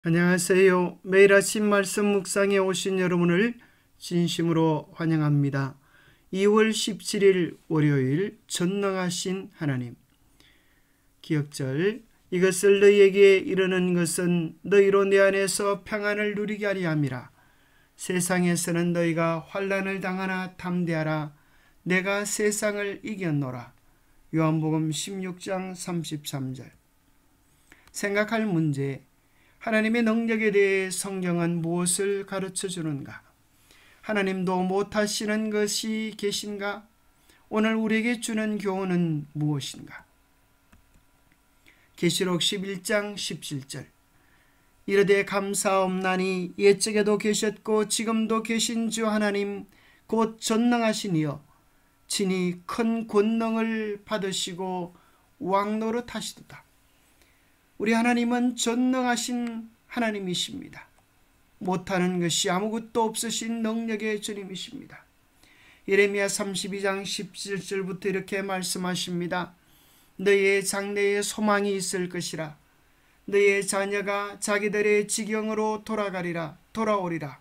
안녕하세요. 매일 아침 말씀 묵상에 오신 여러분을 진심으로 환영합니다. 2월 17일 월요일 전능하신 하나님. 기억절. 이것을 너희에게 이르는 것은 너희로 내 안에서 평안을 누리게 하리 함이라. 세상에서는 너희가 환난을 당하나 담대하라. 내가 세상을 이겼노라. 요한복음 16장 33절. 생각할 문제. 하나님의 능력에 대해 성경은 무엇을 가르쳐 주는가? 하나님도 못하시는 것이 계신가? 오늘 우리에게 주는 교훈은 무엇인가? 계시록 11장 17절. 이르되 감사옵나니 옛적에도 계셨고 지금도 계신 주 하나님 곧 전능하신 이여 친히 큰 권능을 받으시고 왕노릇 하시도다. 우리 하나님은 전능하신 하나님이십니다. 못하는 것이 아무것도 없으신 능력의 주님이십니다. 예레미야 32장 17절부터 이렇게 말씀하십니다. 너희의 장래에 소망이 있을 것이라. 너희의 자녀가 자기들의 지경으로 돌아오리라.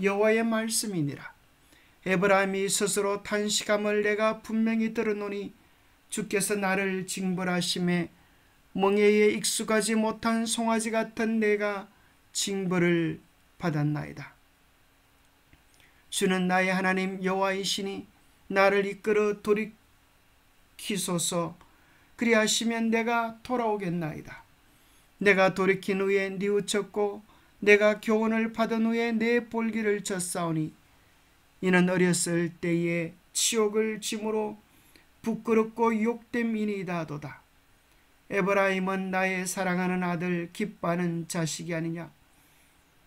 여호와의 말씀이니라. 에브라임이 스스로 탄식함을 내가 분명히 들었노니 주께서 나를 징벌하심에 멍에에 익숙하지 못한 송아지 같은 내가 징벌을 받았나이다. 주는 나의 하나님 여호와이시니 나를 이끌어 돌이키소서. 그리하시면 내가 돌아오겠나이다. 내가 돌이킨 후에 뉘우쳤고 내가 교훈을 받은 후에 내 볼기를 쳤사오니 이는 어렸을 때에 치욕을 짐으로 부끄럽고 욕됨이니이다도다. 에브라임은 나의 사랑하는 아들 기뻐하는 자식이 아니냐.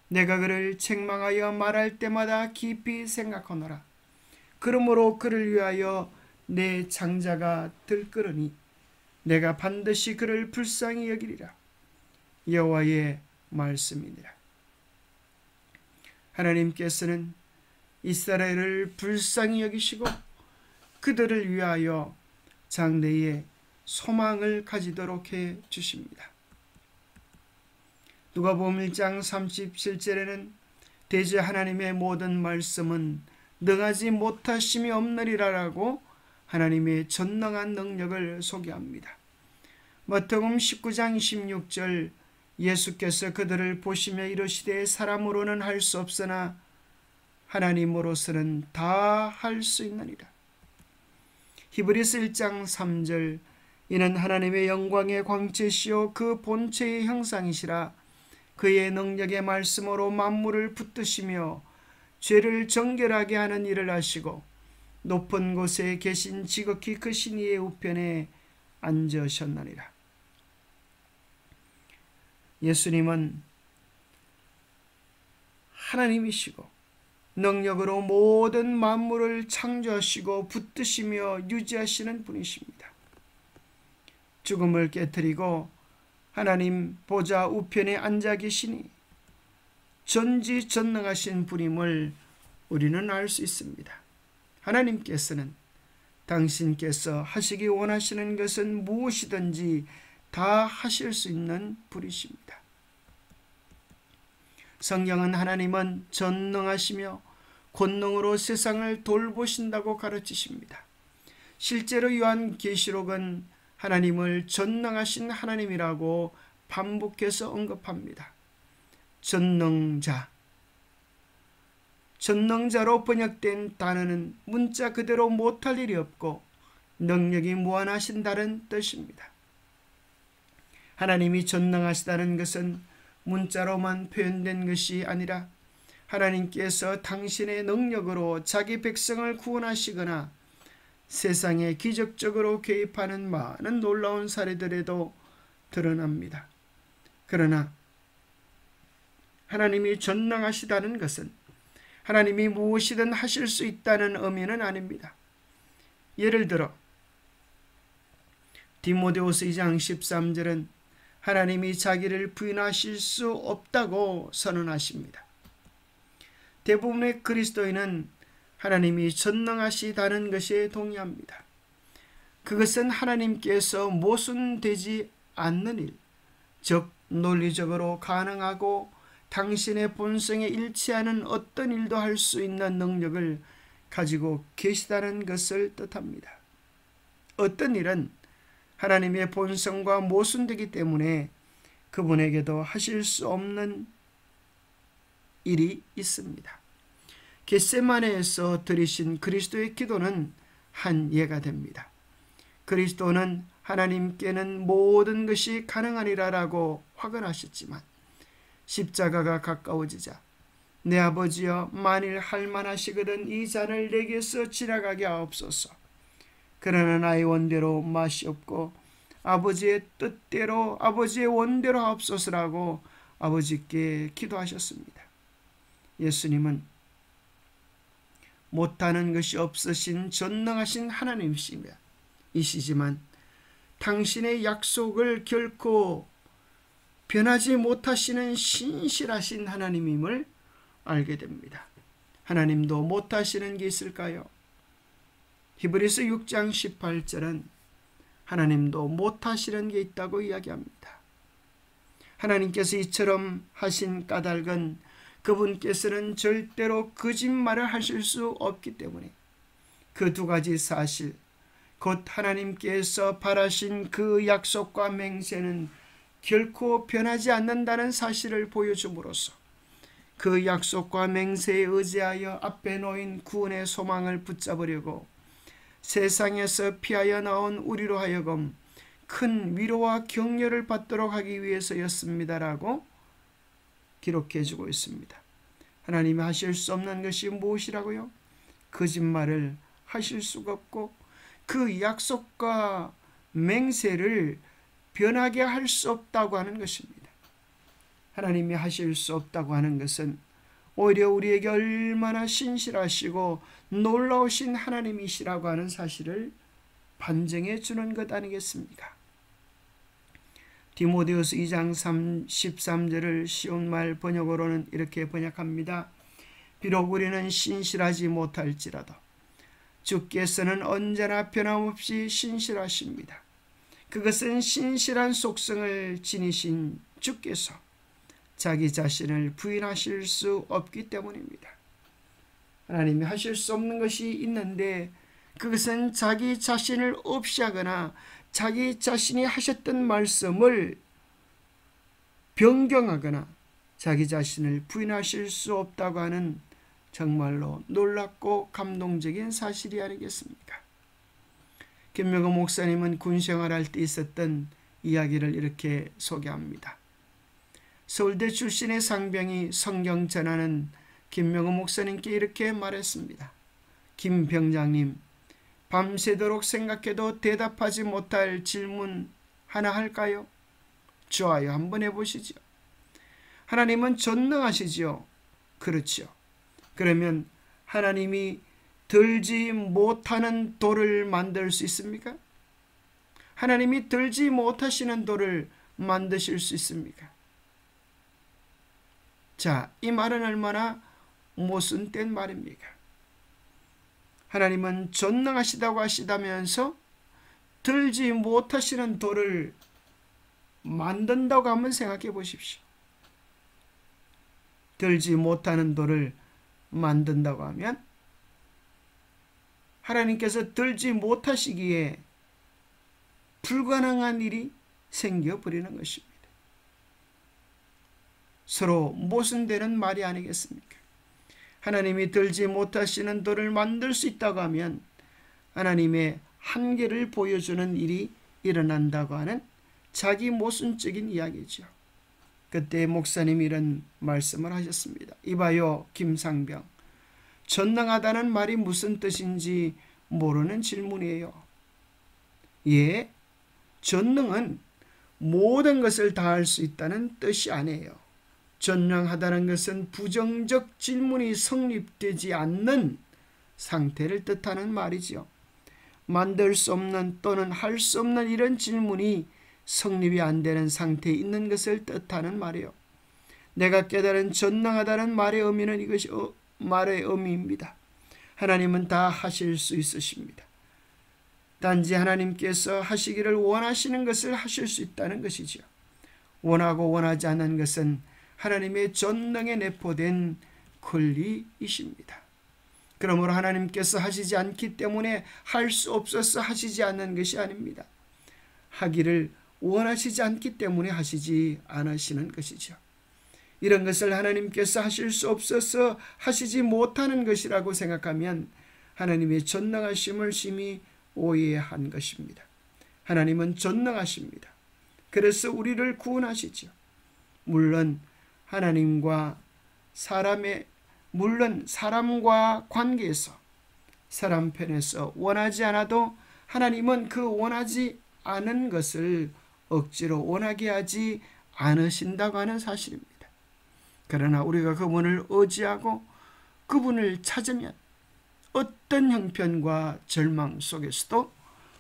내가 그를 책망하여 말할 때마다 깊이 생각하노라. 그러므로 그를 위하여 내 장자가 들끓으니 내가 반드시 그를 불쌍히 여기리라. 여호와의 말씀이니라. 하나님께서는 이스라엘을 불쌍히 여기시고 그들을 위하여 장래에 소망을 가지도록 해 주십니다. 누가복음 1장 37절에는 대저 하나님의 모든 말씀은 능하지 못하심이 없느니라라고 하나님의 전능한 능력을 소개합니다. 마태복음 19장 26절 예수께서 그들을 보시며 이르시되 사람으로는 할 수 없으나 하나님으로서는 다 할 수 있느니라. 히브리서 1장 3절 이는 하나님의 영광의 광채시요 그 본체의 형상이시라. 그의 능력의 말씀으로 만물을 붙드시며 죄를 정결하게 하는 일을 하시고 높은 곳에 계신 지극히 크신 이의 우편에 앉으셨느니라. 예수님은 하나님이시고 능력으로 모든 만물을 창조하시고 붙드시며 유지하시는 분이십니다. 죽음을 깨뜨리고 하나님 보좌 우편에 앉아 계시니 전지전능하신 분임을 우리는 알 수 있습니다. 하나님께서는 당신께서 하시기 원하시는 것은 무엇이든지 다 하실 수 있는 분이십니다. 성경은 하나님은 전능하시며 권능으로 세상을 돌보신다고 가르치십니다. 실제로 요한계시록은 하나님을 전능하신 하나님이라고 반복해서 언급합니다. 전능자로 번역된 단어는 문자 그대로 못할 일이 없고 능력이 무한하신다는 뜻입니다. 하나님이 전능하시다는 것은 문자로만 표현된 것이 아니라 하나님께서 당신의 능력으로 자기 백성을 구원하시거나 세상에 기적적으로 개입하는 많은 놀라운 사례들에도 드러납니다. 그러나 하나님이 전능하시다는 것은 하나님이 무엇이든 하실 수 있다는 의미는 아닙니다. 예를 들어 디모데후서 2장 13절은 하나님이 자기를 부인하실 수 없다고 선언하십니다. 대부분의 그리스도인은 하나님이 전능하시다는 것에 동의합니다. 그것은 하나님께서 모순되지 않는 일, 즉 논리적으로 가능하고 당신의 본성에 일치하는 어떤 일도 할 수 있는 능력을 가지고 계시다는 것을 뜻합니다. 어떤 일은 하나님의 본성과 모순되기 때문에 그분에게도 하실 수 없는 일이 있습니다. 겟세마네에서 드리신 그리스도의 기도는 한 예가 됩니다. 그리스도는 하나님께는 모든 것이 가능하리라라고 확언하셨지만 십자가가 가까워지자 내 아버지여 만일 할만하시거든 이 잔을 내게서 지나가게 하옵소서. 그러나 나의 원대로 마시옵고 아버지의 뜻대로 아버지의 원대로 하옵소서라고 아버지께 기도하셨습니다. 예수님은 못하는 것이 없으신 전능하신 하나님이시지만 당신의 약속을 결코 변하지 못하시는 신실하신 하나님임을 알게 됩니다. 하나님도 못하시는 게 있을까요? 히브리서 6장 18절은 하나님도 못하시는 게 있다고 이야기합니다. 하나님께서 이처럼 하신 까닭은 그분께서는 절대로 거짓말을 하실 수 없기 때문에 그 두 가지 사실, 곧 하나님께서 바라신 그 약속과 맹세는 결코 변하지 않는다는 사실을 보여줌으로써 그 약속과 맹세에 의지하여 앞에 놓인 구원의 소망을 붙잡으려고 세상에서 피하여 나온 우리로 하여금 큰 위로와 격려를 받도록 하기 위해서였습니다라고 기록해주고 있습니다. 하나님이 하실 수 없는 것이 무엇이라고요? 거짓말을 하실 수가 없고 그 약속과 맹세를 변하게 할 수 없다고 하는 것입니다. 하나님이 하실 수 없다고 하는 것은 오히려 우리에게 얼마나 신실하시고 놀라우신 하나님이시라고 하는 사실을 반증해 주는 것 아니겠습니까? 디모데후서 2장 13절을 쉬운 말 번역으로는 이렇게 번역합니다. 비록 우리는 신실하지 못할지라도 주께서는 언제나 변함없이 신실하십니다. 그것은 신실한 속성을 지니신 주께서 자기 자신을 부인하실 수 없기 때문입니다. 하나님이 하실 수 없는 것이 있는데 그것은 자기 자신을 없이 하거나 자기 자신이 하셨던 말씀을 변경하거나 자기 자신을 부인하실 수 없다고 하는 정말로 놀랍고 감동적인 사실이 아니겠습니까? 김명호 목사님은 군 생활할 때 있었던 이야기를 이렇게 소개합니다. 서울대 출신의 상병이 성경 전하는 김명호 목사님께 이렇게 말했습니다. 김 병장님, 밤새도록 생각해도 대답하지 못할 질문 하나 할까요? 좋아요. 한번 해보시죠. 하나님은 전능하시죠? 그렇죠. 그러면 하나님이 들지 못하는 돌을 만들 수 있습니까? 하나님이 들지 못하시는 돌을 만드실 수 있습니까? 자, 이 말은 얼마나 모순된 말입니까? 하나님은 전능하시다고 하시다면서 들지 못하시는 돌을 만든다고 한번 생각해 보십시오. 들지 못하는 돌을 만든다고 하면 하나님께서 들지 못하시기에 불가능한 일이 생겨버리는 것입니다. 서로 모순되는 말이 아니겠습니까? 하나님이 들지 못하시는 돌을 만들 수 있다고 하면 하나님의 한계를 보여주는 일이 일어난다고 하는 자기 모순적인 이야기죠. 그때 목사님이 이런 말씀을 하셨습니다. 이봐요, 김상병. 전능하다는 말이 무슨 뜻인지 모르는 질문이에요. 예, 전능은 모든 것을 다 할 수 있다는 뜻이 아니에요. 전능하다는 것은 부정적 질문이 성립되지 않는 상태를 뜻하는 말이지요. 만들 수 없는 또는 할 수 없는 이런 질문이 성립이 안 되는 상태에 있는 것을 뜻하는 말이에요. 내가 깨달은 전능하다는 말의 의미는 이것이 말의 의미입니다. 하나님은 다 하실 수 있으십니다. 단지 하나님께서 하시기를 원하시는 것을 하실 수 있다는 것이죠. 원하고 원하지 않는 것은 하나님의 전능에 내포된 권리이십니다. 그러므로 하나님께서 하시지 않기 때문에 할 수 없어서 하시지 않는 것이 아닙니다. 하기를 원하시지 않기 때문에 하시지 않으시는 것이죠. 이런 것을 하나님께서 하실 수 없어서 하시지 못하는 것이라고 생각하면 하나님의 전능하심을 심히 오해한 것입니다. 하나님은 전능하십니다. 그래서 우리를 구원하시죠. 물론 사람과 관계에서, 사람 편에서 원하지 않아도 하나님은 그 원하지 않은 것을 억지로 원하게 하지 않으신다고 하는 사실입니다. 그러나 우리가 그분을 의지하고 그분을 찾으면 어떤 형편과 절망 속에서도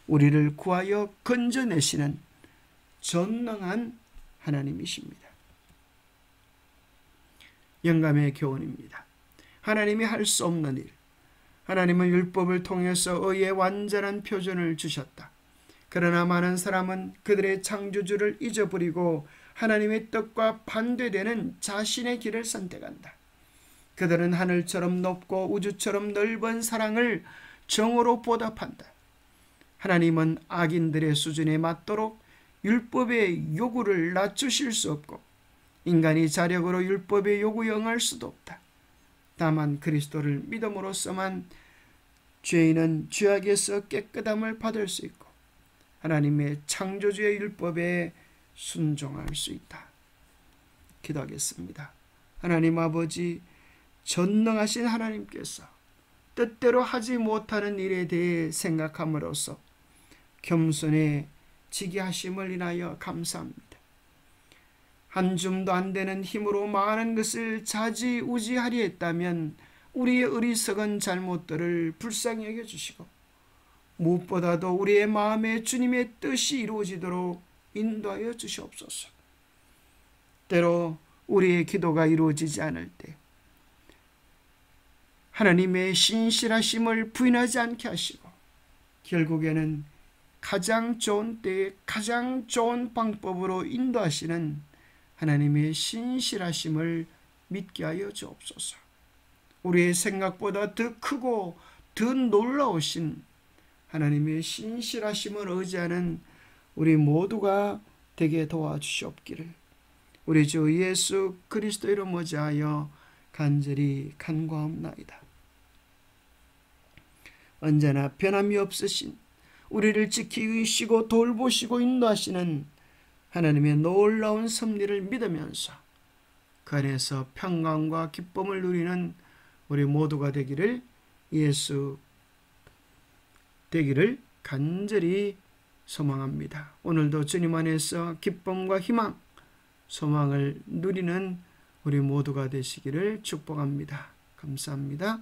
우리를 구하여 건져내시는 전능한 하나님이십니다. 영감의 교훈입니다. 하나님이 할 수 없는 일, 하나님은 율법을 통해서 의의 완전한 표준을 주셨다. 그러나 많은 사람은 그들의 창조주를 잊어버리고 하나님의 뜻과 반대되는 자신의 길을 선택한다. 그들은 하늘처럼 높고 우주처럼 넓은 사랑을 정으로 보답한다. 하나님은 악인들의 수준에 맞도록 율법의 요구를 낮추실 수 없고 인간이 자력으로 율법의 요구에 응할 수도 없다. 다만 그리스도를 믿음으로써만 죄인은 죄악에서 깨끗함을 받을 수 있고 하나님의 창조주의 율법에 순종할 수 있다. 기도하겠습니다. 하나님 아버지, 전능하신 하나님께서 뜻대로 하지 못하는 일에 대해 생각함으로써 겸손해지게 하심을 인하여 감사합니다. 한 줌도 안 되는 힘으로 많은 것을 좌지우지하려 했다면 우리의 어리석은 잘못들을 불쌍히 여겨주시고 무엇보다도 우리의 마음에 주님의 뜻이 이루어지도록 인도하여 주시옵소서. 때로 우리의 기도가 이루어지지 않을 때 하나님의 신실하심을 부인하지 않게 하시고 결국에는 가장 좋은 때에 가장 좋은 방법으로 인도하시는 하나님의 신실하심을 믿게 하여 주옵소서. 우리의 생각보다 더 크고 더 놀라우신 하나님의 신실하심을 의지하는 우리 모두가 되게 도와주시옵기를 우리 주 예수 그리스도 이름 의지하여 간절히 간구하옵나이다. 언제나 변함이 없으신 우리를 지키시고 돌보시고 인도하시는 하나님의 놀라운 섭리를 믿으면서 그 안에서 평강과 기쁨을 누리는 우리 모두가 되기를 간절히 소망합니다. 오늘도 주님 안에서 기쁨과 희망, 소망을 누리는 우리 모두가 되시기를 축복합니다. 감사합니다.